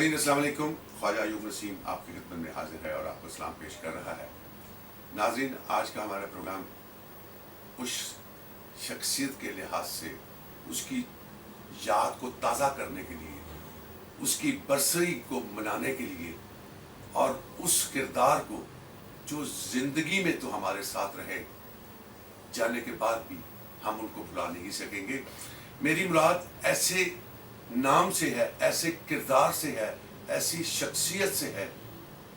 नाज़रीन अस्सलाम वालेकुम। ख्वाजा अयूब नसीम आपकी खिदमत में हाजिर है और आपको सलाम पेश कर रहा है। नाज़रीन, आज का हमारा प्रोग्राम उस शख्सियत के लिहाज से उसकी याद को ताज़ा करने के लिए, उसकी बरसरी को मनाने के लिए और उस किरदार को जो ज़िंदगी में तो हमारे साथ रहे, जाने के बाद भी हम उनको भुला नहीं सकेंगे। मेरी मुराद ऐसे नाम से है, ऐसे किरदार से है, ऐसी शख्सियत से है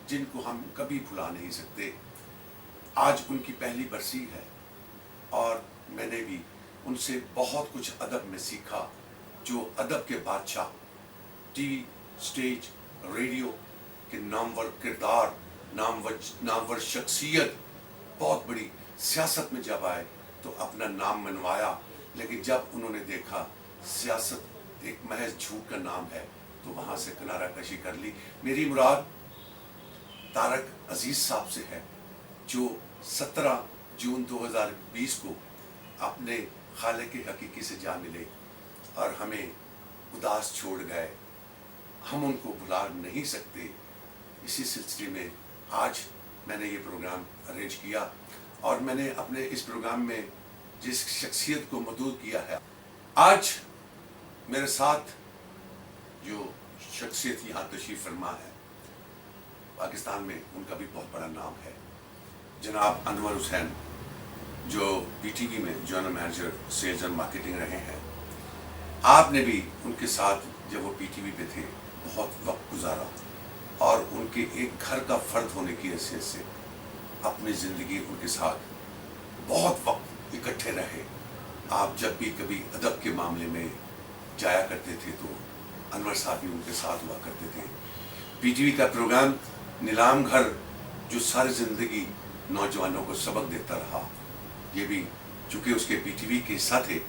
जिनको हम कभी भुला नहीं सकते। आज उनकी पहली बरसी है और मैंने भी उनसे बहुत कुछ अदब में सीखा। जो अदब के बादशाह, टीवी, स्टेज, रेडियो के नामवर किरदार, नामवर शख्सियत, बहुत बड़ी सियासत में जब आए तो अपना नाम मनवाया, लेकिन जब उन्होंने देखा सियासत एक महज झूठ का नाम है तो वहाँ से किनारा कशी कर ली। मेरी मुराद तारक अजीज साहब से है, जो 17 जून 2020 को अपने खालिक हकीकी से जा मिले और हमें उदास छोड़ गए। हम उनको भुला नहीं सकते। इसी सिलसिले में आज मैंने ये प्रोग्राम अरेंज किया और मैंने अपने इस प्रोग्राम में जिस शख्सियत को मदऊद किया है, आज मेरे साथ जो शख्सियत यहाँ तशरीफ़ फरमा है, पाकिस्तान में उनका भी बहुत बड़ा नाम है, जनाब अनवर हुसैन, जो पीटीवी में general manager sales and marketing रहे हैं। आपने भी उनके साथ जब वो पीटीवी पे थे बहुत वक्त गुजारा और उनके एक घर का फ़र्द होने की हैसियत से अपनी ज़िंदगी उनके साथ बहुत वक्त इकट्ठे रहे। आप जब भी कभी अदब के मामले में जाया करते थे तो अनवर साहब भी उनके साथ हुआ करते थे। पीटीवी का प्रोग्राम नीलाम घर, जो सारी ज़िंदगी नौजवानों को सबक देता रहा, ये भी चूँकि उसके पीटीवी के हिस्सा थे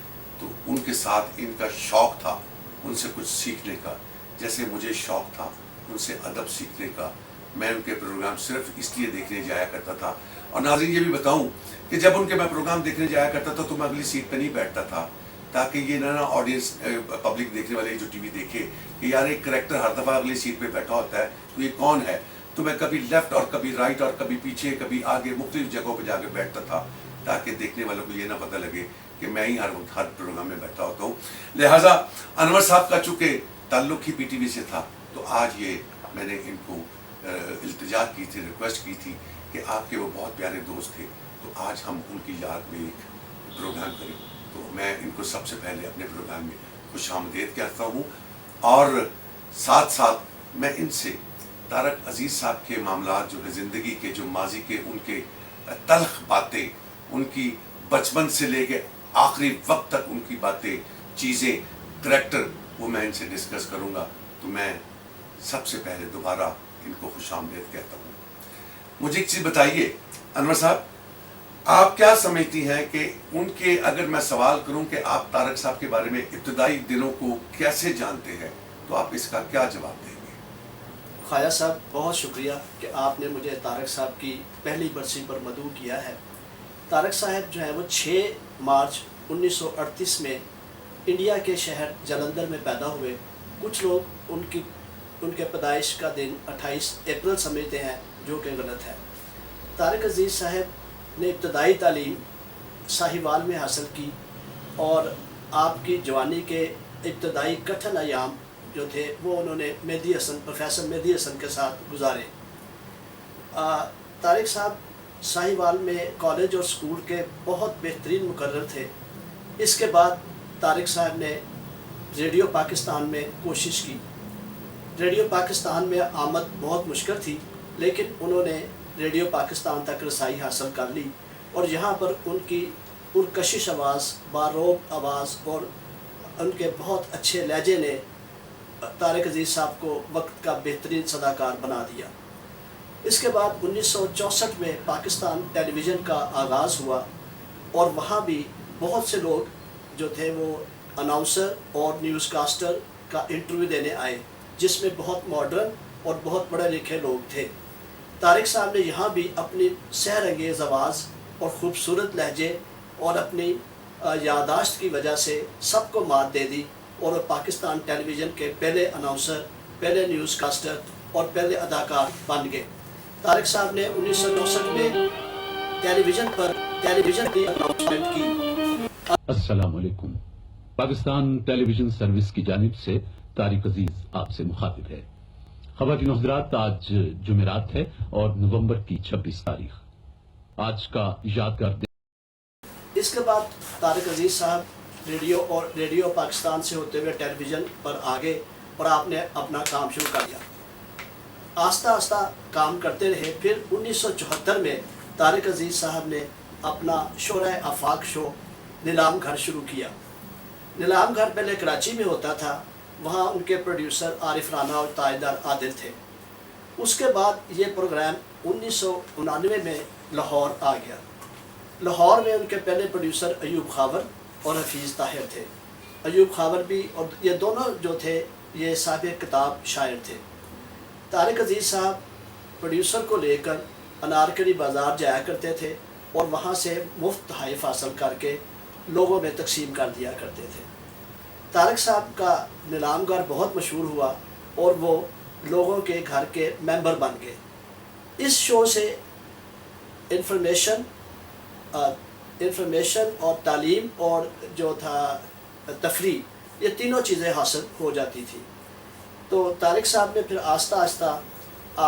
तो उनके साथ इनका शौक़ था उनसे कुछ सीखने का, जैसे मुझे शौक़ था उनसे अदब सीखने का। मैं उनके प्रोग्राम सिर्फ इसलिए देखने जाया करता था। और नाज़रीन, ये भी बताऊं कि जब उनके मैं प्रोग्राम देखने जाया करता था तो मैं अगली सीट पर नहीं बैठता था, ताकि ये ना ऑडियंस पब्लिक देखने वाले जो टीवी देखे कि यार एक करेक्टर हर दफ़ा अगली सीट पे बैठा होता है तो ये कौन है। तो मैं कभी लेफ़्ट और कभी राइट और कभी पीछे कभी आगे मुख्तलिफ जगहों पर जाकर बैठता था, ताकि देखने वालों को ये ना पता लगे कि मैं ही हर प्रोग्राम में बैठा होता हूँ। लिहाजा अनवर साहब का चूँकि ताल्लुक़ ही पीटीवी से था तो आज ये मैंने इनको इल्तिजा की थी, रिक्वेस्ट की थी कि आपके वो बहुत प्यारे दोस्त थे तो आज हम उनकी याद में एक प्रोग्राम करें। तो मैं इनको सबसे पहले अपने प्रोग्राम में खुशामदीद कहता हूँ और साथ साथ मैं इनसे तारक अजीज़ साहब के मामलात जो है, ज़िंदगी के जो माजी के उनके तल्ख बातें, उनकी बचपन से लेके आखिरी वक्त तक उनकी बातें, चीज़ें, करैक्टर, वो मैं इनसे डिस्कस करूँगा। तो मैं सबसे पहले दोबारा इनको खुशामदीद कहता हूँ। मुझे एक चीज़ बताइए अनवर साहब, आप क्या समझती हैं कि उनके, अगर मैं सवाल करूं कि आप तारक साहब के बारे में इब्तदाई दिनों को कैसे जानते हैं, तो आप इसका क्या जवाब देंगे? ख्वाजा साहब, बहुत शुक्रिया कि आपने मुझे तारक साहब की पहली बरसी पर मदऊ किया है। तारक साहब जो है वो 6 मार्च 1938 में इंडिया के शहर जलंधर में पैदा हुए। कुछ लोग उनके पैदाइश का दिन 28 अप्रैल समझते हैं, जो कि गलत है। तारक अजीज़ साहब ने इब्तदाई तालीम साहिवाल में हासिल की और आपकी जवानी के इब्तदाई कठिन अयाम जो थे वो उन्होंने प्रोफेसर मेहदी हसन के साथ गुजारे। तारक साहब साहिवाल में कॉलेज और स्कूल के बहुत बेहतरीन मुकर्रर थे। इसके बाद तारक साहब ने रेडियो पाकिस्तान में कोशिश की। रेडियो पाकिस्तान में आमद बहुत मुश्किल थी, लेकिन उन्होंने रेडियो पाकिस्तान तक रसाई हासिल कर ली और यहाँ पर उनकी पुरकशिश आवाज़, बारोब आवाज़ और उनके बहुत अच्छे लहजे ने तारक अजीज़ साहब को वक्त का बेहतरीन सदाकार बना दिया। इसके बाद 1964 में पाकिस्तान टेलीविज़न का आगाज़ हुआ और वहाँ भी बहुत से लोग जो थे वो अनाउंसर और न्यूज़ कास्टर का इंटरव्यू देने आए, जिसमें बहुत मॉडर्न और बहुत पढ़े लिखे लोग थे। तारक साहब ने यहाँ भी अपनी सहरंगेज़ आवाज़ और ख़ूबसूरत लहजे और अपनी यादाश्त की वजह से सबको मात दे दी और पाकिस्तान टेलीविज़न के पहले अनाउंसर پہلے نیوز کاسٹر اور پہلے اداکار بن گئے۔ طارق صاحب نے 1964 میں ٹیلی ویژن کی اناؤنسمنٹ کی۔ السلام علیکم۔ پاکستان ٹیلی ویژن سروس کی جانب سے طارق عزیز آپ سے مخاطب ہے۔ خواتین و حضرات، آج جمعرات ہے اور نومبر کی 26 تاریخ آج کا یادگار دن۔ اس کے بعد طارق عزیز صاحب ریڈیو پاکستان سے ہوتے ہوئے ٹیلی ویژن پر آگے اور آپ نے اپنا کام شروع کر دیا۔ آہستہ آہستہ کام کرتے رہے۔ پھر 1974 میں طارق عزیز صاحب نے اپنا شورۂ آفاق شو نیلام گھر شروع کیا۔ نیلام گھر پہلے کراچی میں ہوتا تھا، وہاں ان کے پروڈیوسر عارف رانا اور تاجدار عادل تھے۔ اس کے بعد یہ پروگرام 1999 میں لاہور آ گیا۔ لاہور میں ان کے پہلے پروڈیوسر ایوب خاور اور حفیظ طاہر تھے۔ ایوب خاور بھی، اور یہ دونوں جو تھے یہ صاحب کتاب شاعر تھے۔ طارق عزیز صاحب پروڈیوسر کو لے کر انارکلی بازار جایا کرتے تھے اور وہاں سے مفت تحائف حاصل کر کے لوگوں میں تقسیم کر دیا کرتے تھے۔ طارق صاحب کا نیلام گھر بہت مشہور ہوا اور وہ لوگوں کے گھر کے ممبر بن گئے۔ اس شو سے انفارمیشن اور تعلیم اور جو تھا تفریح، یہ تینوں چیزیں حاصل ہو جاتی تھی۔ تو طارق صاحب نے پھر آہستہ آہستہ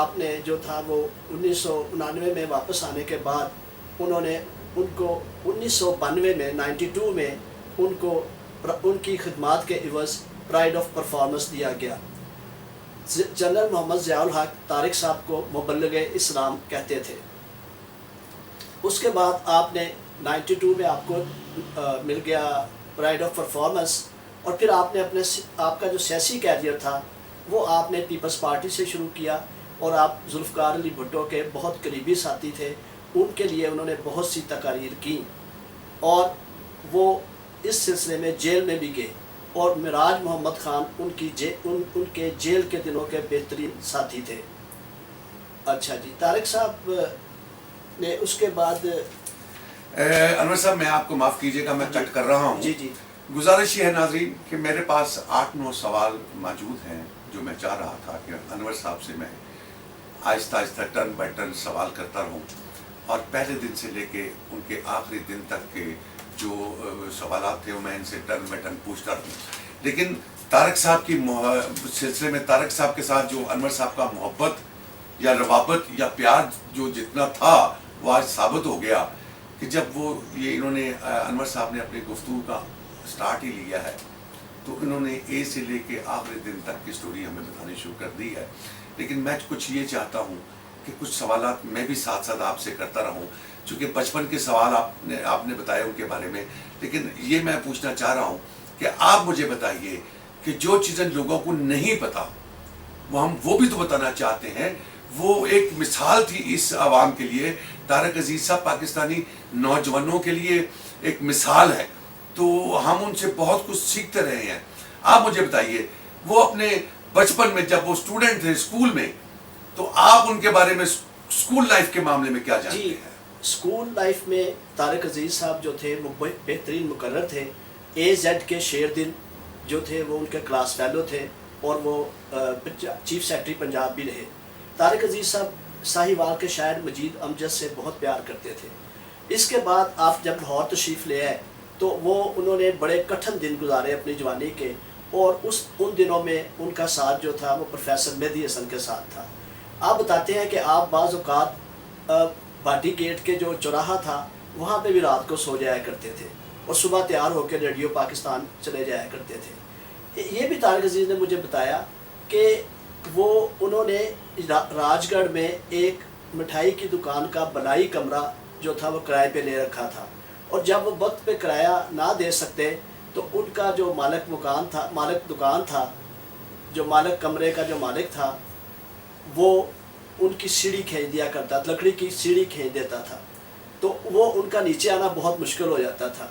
آپ نے جو تھا وہ 1999 میں واپس آنے کے بعد انہوں نے ان کو 1992 میں 92 میں ان کی خدمات کے عوض پرائڈ آف پرفارمنس دیا گیا۔ جنرل محمد ضیاء الحق طارق صاحب کو مبلغ اسلام کہتے تھے۔ اس کے بعد آپ نے 92 میں آپ کو مل گیا پرائڈ آف پرفارمنس، اور پھر آپ نے آپ کا جو سیاسی کیریئر تھا وہ آپ نے پیپلز پارٹی سے شروع کیا، اور آپ ذوالفقار علی بھٹو کے بہت قریبی ساتھی تھے۔ ان کے لیے انہوں نے بہت سی تقاریر کی، اور وہ اس سلسلے میں جیل میں بھی گئے، اور معراج محمد خان ان کے جیل کے دنوں کے بہترین ساتھی تھے۔ اچھا جی، طارق صاحب نے اس کے بعد انور صاحب میں آپ کو معاف کیجیے گا، میں کٹ کر رہا ہوں۔ جی جی گزارش یہ ہے ناظرین کہ میرے پاس 8-9 سوال موجود ہیں جو میں چاہ رہا تھا کہ انور صاحب سے میں آہستہ آہستہ ٹرن بائی ٹرن سوال کرتا رہوں، اور پہلے دن سے لے کے ان کے آخری دن تک کے جو سوالات تھے وہ میں ان سے ٹرن بائی ٹرن پوچھتا رہوں۔ لیکن طارق صاحب کی سلسلے میں طارق صاحب کے ساتھ جو انور صاحب کا محبت یا روابط یا پیار جو جتنا تھا وہ آج ثابت ہو گیا کہ جب انہوں نے انور صاحب نے اپنی گفتگو کا سٹارٹ ہی لیا ہے تو انہوں نے اے سے لے کے آخری دن تک کی سٹوری ہمیں بتانی شروع کر دی ہے۔ لیکن میں کچھ یہ چاہتا ہوں کہ کچھ سوالات میں بھی ساتھ ساتھ آپ سے کرتا رہوں، چونکہ بچپن کے سوال آپ نے بتائے ان کے بارے میں، لیکن یہ میں پوچھنا چاہ رہا ہوں کہ آپ مجھے بتائیے کہ جو چیزیں لوگوں کو نہیں پتا وہ بھی تو بتانا چاہتے ہیں۔ وہ ایک مثال تھی اس عوام کے لیے، طارق عزیز صاحب پاکستانی نوجوانوں کے لیے ایک مثال ہے، تو ہم ان سے بہت کچھ سیکھتے رہے ہیں۔ آپ مجھے بتائیے وہ اپنے بچپن میں جب وہ اسٹوڈنٹ تھے اسکول میں، تو آپ ان کے بارے میں اسکول لائف کے معاملے میں کیا جانتے ہیں؟ اسکول لائف میں طارق عزیز صاحب جو تھے وہ بہترین مقرر تھے۔ AZ کے شیر دل جو تھے وہ ان کے کلاس فیلو تھے، اور وہ چیف سیکرٹری پنجاب بھی رہے۔ طارق عزیز صاحب ساہیوال کے شاعر مجید امجد سے بہت پیار کرتے تھے۔ اس کے بعد آپ جب لاہور تشریف لے آئے تو انہوں نے بڑے کٹھن دن گزارے اپنی جوانی کے، اور ان دنوں میں ان کا ساتھ جو تھا وہ پروفیسر مہدی حسن کے ساتھ تھا۔ آپ بتاتے ہیں کہ آپ بعض اوقات باٹی گیٹ کے جو چوراہا تھا وہاں پہ بھی رات کو سو جایا کرتے تھے، اور صبح تیار ہو کے ریڈیو پاکستان چلے جایا کرتے تھے۔ یہ بھی طارق عزیز نے مجھے بتایا کہ انہوں نے راج گڑھ میں ایک مٹھائی کی دکان کا بنائی کمرہ جو تھا وہ کرائے پہ لے رکھا تھا، اور جب وہ وقت پہ کرایہ نہ دے سکتے تو ان کا جو مالک دکان تھا، جو مالک کمرے کا جو مالک تھا، وہ ان کی سیڑھی کھینچ دیا کرتا تھا، لکڑی کی سیڑھی کھینچ دیتا تھا، تو وہ ان کا نیچے آنا بہت مشکل ہو جاتا تھا۔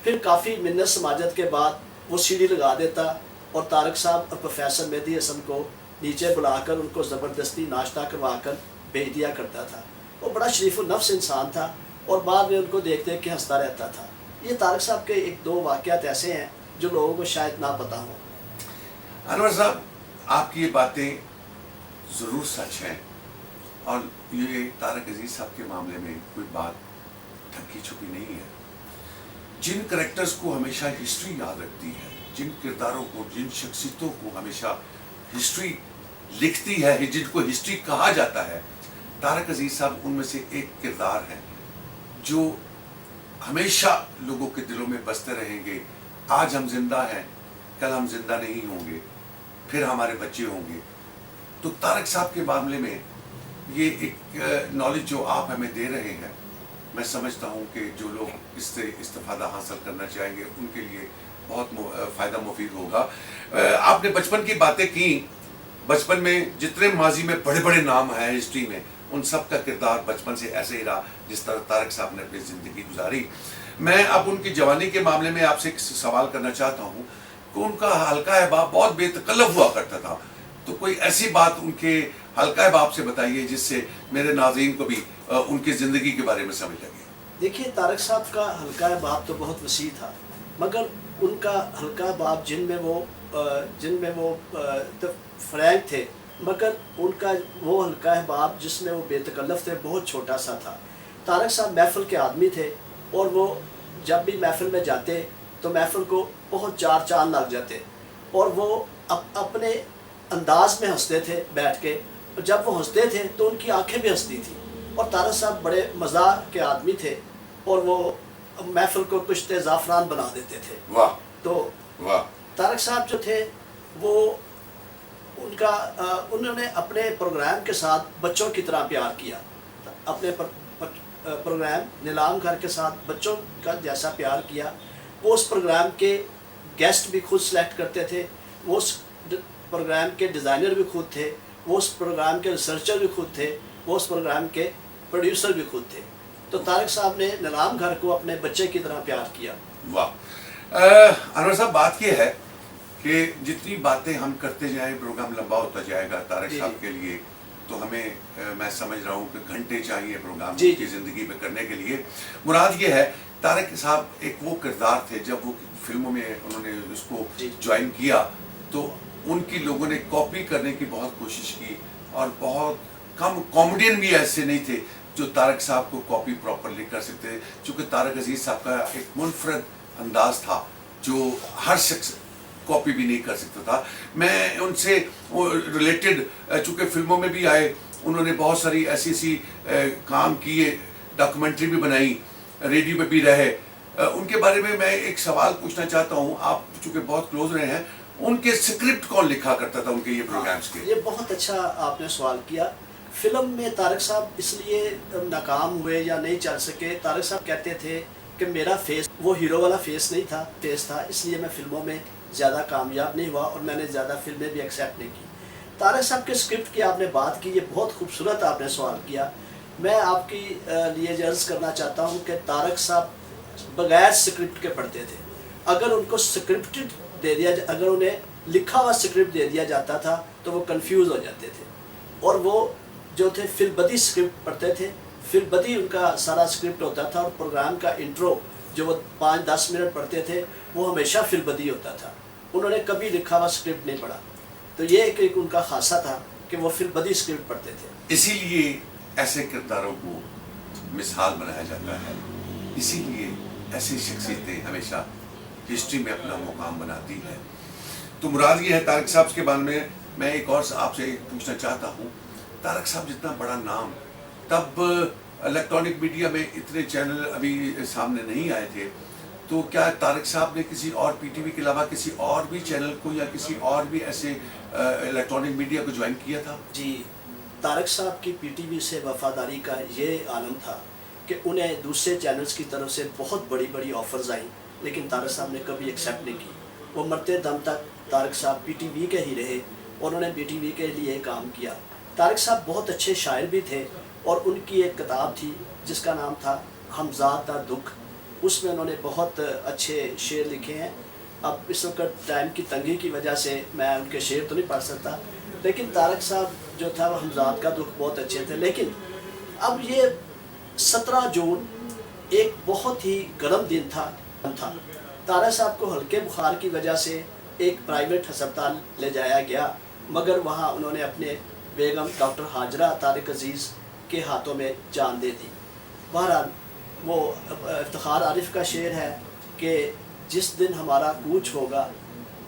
پھر کافی منت سماجت کے بعد وہ سیڑھی لگا دیتا، اور طارق صاحب اور پروفیسر مہدی حسن کو نیچے بلا کر ان کو زبردستی ناشتہ کروا کر بھیج دیا کرتا تھا۔ وہ بڑا شریف النفس انسان تھا، اور بعد میں ان کو دیکھ دیکھ کے ہنستا رہتا تھا۔ یہ طارق صاحب کے 1-2 واقعات ایسے ہیں جو لوگوں کو شاید نہ پتہ ہوں۔ انور صاحب، आपकी ये बातें ज़रूर सच हैं, और ये तारक अजीज साहब के मामले में कोई बात ढकी छुपी नहीं है। जिन करेक्टर्स को हमेशा हिस्ट्री याद रखती है, जिन किरदारों को, जिन शख्सियतों को हमेशा हिस्ट्री लिखती है, जिनको हिस्ट्री कहा जाता है, तारक अजीज साहब उनमें से एक किरदार हैं जो हमेशा लोगों के दिलों में बसते रहेंगे। आज हम जिंदा हैं, कल हम जिंदा नहीं होंगे, फिर हमारे बच्चे होंगे। तो तारक साहब के मामले में ये एक नॉलेज जो आप हमें दे रहे हैं, मैं समझता हूँ कि जो लोग इससे इस्तिफादा हासिल करना चाहेंगे उनके लिए बहुत फ़ायदा मुफीद होगा। आपने बचपन की बातें की, बचपन में जितने माजी में बड़े बड़े नाम हैं हिस्ट्री में, उन सब का किरदार बचपन से ऐसे ही रहा जिस तरह तारक साहब ने अपनी ज़िंदगी गुजारी। मैं अब उनकी जवानी के मामले में आपसे एक सवाल करना चाहता हूँ कि उनका हल्का अहबाब बहुत बेतकल्लफ हुआ करता था, तो कोई ऐसी बात उनके हल्का अहबाब से बताइए जिससे मेरे नाज़रीन को भी उनकी ज़िंदगी के बारे में समझ लगे। देखिए, तारक साहब का हल्का अहबाब तो बहुत वसी था, मगर उनका हल्का अहबाब जिनमें वो तो फ्रैंक थे, मगर उनका वो हल्का अहबाब जिसमें वो बेतकल्लफ थे बहुत छोटा सा था। तारक साहब महफिल के आदमी थे, और वो जब भी महफिल में जाते तो महफिल को बहुत चार चांद लग जाते, और वो अपने अंदाज में हंसते थे बैठ के, और जब वो हंसते थे तो उनकी आंखें भी हंसती थी। और तारक साहब बड़े मज़ाक के आदमी थे, और वो महफिल को कुश्ते ज़ाफ़रान बना देते थे। वाह। तो वाह। तारक साहब जो थे वो उन्होंने अपने प्रोग्राम के साथ बच्चों की तरह प्यार किया। अपने प्रोग्राम नीलाम घर के साथ बच्चों का जैसा प्यार किया। वो उस प्रोग्राम के गेस्ट भी खुद सेलेक्ट करते थे, वो उस प्रोग्राम के डिज़ाइनर भी खुद थे, वो उस प्रोग्राम के रिसर्चर भी खुद थे, वो उस प्रोग्राम के प्रोड्यूसर भी खुद थे। तो तारक साहब ने नीलाम घर को अपने बच्चे की तरह प्यार किया। वाह। अनवर साहब, बात यह है कि जितनी बातें हम करते जाएं प्रोग्राम लंबा होता जाएगा तारक साहब के लिए, तो हमें मैं समझ रहा हूँ कि घंटे चाहिए प्रोग्राम की ज़िंदगी में करने के लिए। मुराद ये है, तारक साहब एक वो किरदार थे, जब वो फिल्मों में उन्होंने उसको ज्वाइन किया तो उनकी लोगों ने कॉपी करने की बहुत कोशिश की, और बहुत कम कॉमेडियन भी ऐसे नहीं थे जो तारक साहब को कॉपी प्रॉपरली कर सकते थे, क्योंकि तारक अजीज साहब का एक मुनफरद अंदाज था जो हर शख्स कॉपी भी नहीं कर सकता था। मैं उनसे रिलेटेड, चूँकि फिल्मों में भी आए, उन्होंने बहुत सारी ऐसी काम किए, डॉक्यूमेंट्री भी बनाई, रेडियो में भी रहे। उनके बारे में मैं एक सवाल पूछना चाहता हूँ, आप चूँकि बहुत क्लोज रहे हैं, उनके स्क्रिप्ट कौन लिखा करता था उनके ये प्रोग्राम्स के? ये बहुत अच्छा आपने सवाल किया। फिल्म में तारक साहब इसलिए नाकाम हुए या नहीं चल सके, तारक साहब कहते थे कि मेरा फेस वो हीरो वाला फेस नहीं था, फेस था, इसलिए मैं फिल्मों में ज़्यादा कामयाब नहीं हुआ और मैंने ज़्यादा फिल्में भी एक्सेप्ट नहीं की। तारक साहब के स्क्रिप्ट की आपने बात की, ये बहुत खूबसूरत आपने सवाल किया। मैं आपकी लिए अर्ज़ करना चाहता हूँ कि तारक साहब बगैर स्क्रिप्ट के पढ़ते थे। अगर उनको स्क्रिप्टेड दे दिया, अगर उन्हें लिखा हुआ स्क्रिप्ट दे दिया जाता था तो वो कंफ्यूज हो जाते थे, और वो जो थे फिल्बदी स्क्रिप्ट पढ़ते थे। फिल्बदी उनका सारा स्क्रिप्ट होता था, और प्रोग्राम का इंट्रो जो वो 5-10 मिनट पढ़ते थे वो हमेशा फिल्बदी होता था। उन्होंने कभी लिखा हुआ स्क्रिप्ट नहीं पढ़ा। तो ये एक उनका खासा था कि वो फिल्बदी स्क्रिप्ट पढ़ते थे। इसीलिए ऐसे किरदारों को मिसाल बनाया जाता है, इसीलिए ऐसी शख्सियतें हमेशा हिस्ट्री में अपना मुकाम बनाती है। तो मुराद ये है तारक साहब के बारे में मैं एक और आपसे पूछना चाहता हूँ। तारक साहब जितना बड़ा नाम, तब इलेक्ट्रॉनिक मीडिया में इतने चैनल अभी सामने नहीं आए थे, तो क्या तारक साहब ने किसी और पीटीवी के अलावा किसी और भी चैनल को या किसी और भी ऐसे इलेक्ट्रॉनिक मीडिया को ज्वाइन किया था? जी, तारक साहब की पीटीवी से वफादारी का ये आलम था कि उन्हें दूसरे चैनल्स की तरफ से बहुत बड़ी बड़ी ऑफर्स आई, लेकिन तारक साहब ने कभी एक्सेप्ट नहीं की। वो मरते दम तक तारक साहब पीटीवी के ही रहे और उन्होंने पीटीवी के लिए काम किया। तारक साहब बहुत अच्छे शायर भी थे, और उनकी एक किताब थी जिसका नाम था हमजाद दा दुख। उसमें उन्होंने बहुत अच्छे शेर लिखे हैं। अब इस वक्त टाइम की तंगी की वजह से मैं उनके शेर तो नहीं पढ़ सकता, लेकिन तारक साहब जो था वो हमजाद का दुख बहुत अच्छे थे। लेकिन अब ये 17 जून एक बहुत ही गर्म दिन था। तारक साहब को हल्के बुखार की वजह से एक प्राइवेट अस्पताल ले जाया गया, مگر وہاں انہوں نے اپنے بیگم ڈاکٹر حاجرہ طارق عزیز کے ہاتھوں میں جان دے دی۔ بہرحال وہ افتخار عارف کا شعر ہے کہ جس دن ہمارا کوچ ہوگا،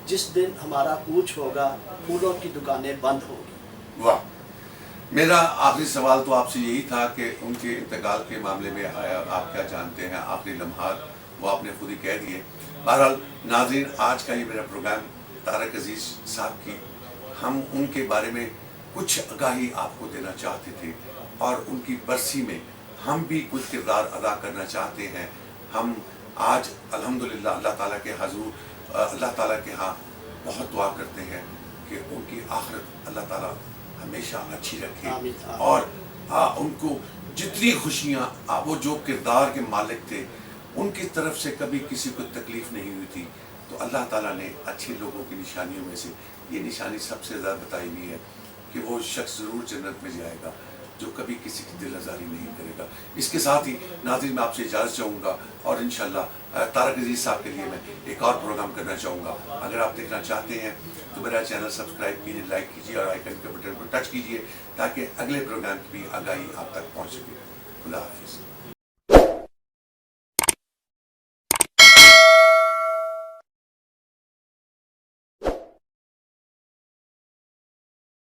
جس دن ہمارا کوچ ہوگا، پھولوں کی دکانیں بند ہوگی۔ واہ، میرا آخری سوال تو آپ سے یہی تھا کہ ان کے انتقال کے معاملے میں آپ کیا جانتے ہیں، آخری لمحات وہ آپ نے خود ہی کہہ دیے۔ بہرحال ناظرین، آج کا یہ میرا پروگرام طارق عزیز صاحب کی، ہم ان کے بارے میں کچھ آگاہی آپ کو دینا چاہتے تھے، اور ان کی برسی میں ہم بھی کچھ کردار ادا کرنا چاہتے ہیں۔ ہم آج الحمدللہ اللہ تعالیٰ کے حضور، اللہ تعالیٰ کے ہاں بہت دعا کرتے ہیں کہ ان کی آخرت اللہ تعالیٰ ہمیشہ اچھی رکھے، آمین۔ اور ان کو جتنی خوشیاں، وہ جو کردار کے مالک تھے، ان کی طرف سے کبھی کسی کو تکلیف نہیں ہوئی تھی، تو اللہ تعالیٰ نے اچھے لوگوں کی نشانیوں میں سے یہ نشانی سب سے زیادہ بتائی ہوئی ہے کہ وہ شخص ضرور جنت میں جائے گا جو کبھی کسی کی دل آزاری نہیں کرے گا۔ اس کے ساتھ ہی ناظرین میں آپ سے اجازت چاہوں گا، اور انشاءاللہ طارق عزیز صاحب کے لیے میں ایک اور پروگرام کرنا چاہوں گا۔ اگر آپ دیکھنا چاہتے ہیں تو میرا چینل سبسکرائب کیجیے، لائک کیجیے، اور آئیکن کے بٹن کو ٹچ کیجیے تاکہ اگلے پروگرام کی بھی آگاہی آپ تک پہنچ سکے۔ خدا حافظ۔